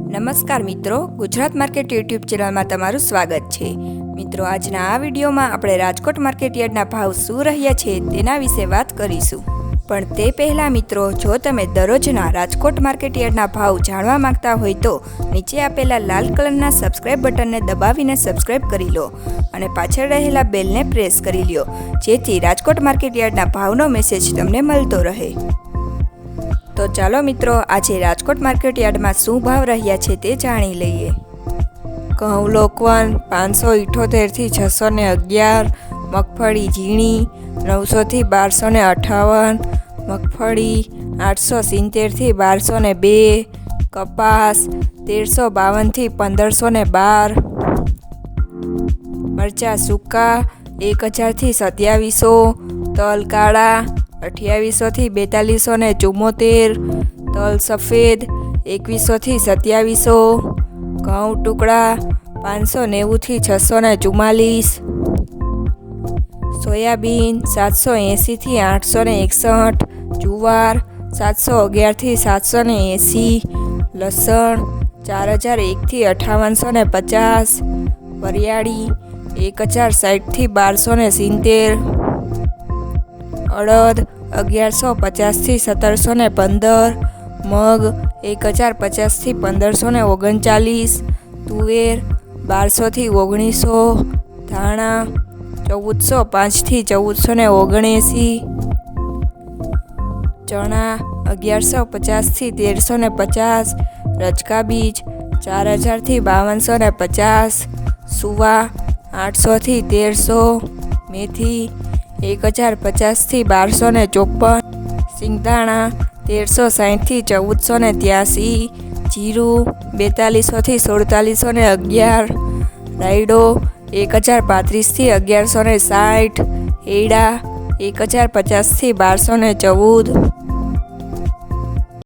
નમસ્કાર મિત્રો, Gujarat market YouTube ચેનલમાં તમારું સ્વાગત છે। મિત્રો, આજના આ વિડીયોમાં આપણે રાજકોટ માર્કેટ યાર્ડના ભાવ શું રહ્યા છે તેના વિશે વાત કરીશું। પણ તે પહેલાં મિત્રો, જો તમે દરરોજના રાજકોટ માર્કેટ યાર્ડના ભાવ જાણવા માંગતા હોય તો નીચે આપેલા લાલ કલરના સબસ્ક્રાઇબ બટનને દબાવીને સબસ્ક્રાઇબ કરી લો અને પાછળ રહેલા બેલને પ્રેસ કરી લો, જેથી રાજકોટ માર્કેટ યાર્ડના ભાવનો મેસેજ તમને મળતો રહે। તો ચાલો મિત્રો, આજે રાજકોટ માર્કેટ યાર્ડમાં શું ભાવ રહ્યા છે તે જાણી લઈએ। ઘઉં લોકવન 578 થી 611, મગફળી ઝીણી 900 થી 1258, મગફળી 870 થી 1202, કપાસ 1352 થી 1512, મરચાં સૂકા 1000 થી 2700, તલ કાળા 2800 થી 4274, તલ સફેદ 2100 થી 2700, ઘઉં ટુકડા 590 થી 644, સોયાબીન 780 થી 861, જુવાર 711 થી 780, લસણ 4001 થી 5850, વરિયાળી 1060 થી 1270, અડદ 1150 થી 1715, મગ 1050 થી 1539, તુવેર 1200 થી 1900, ધાણા 1405 થી 1479, ચણા 1150 થી 1350, રજકા બીજ 4000 થી 5250, સુવા 800 થી 1300, મેથી 1050 થી 1254, સિંગદાણા 1360 થી 1483, જીરું 4200 થી 4711, રાયડો 1035 થી 1160, એડા 1050 થી 1214,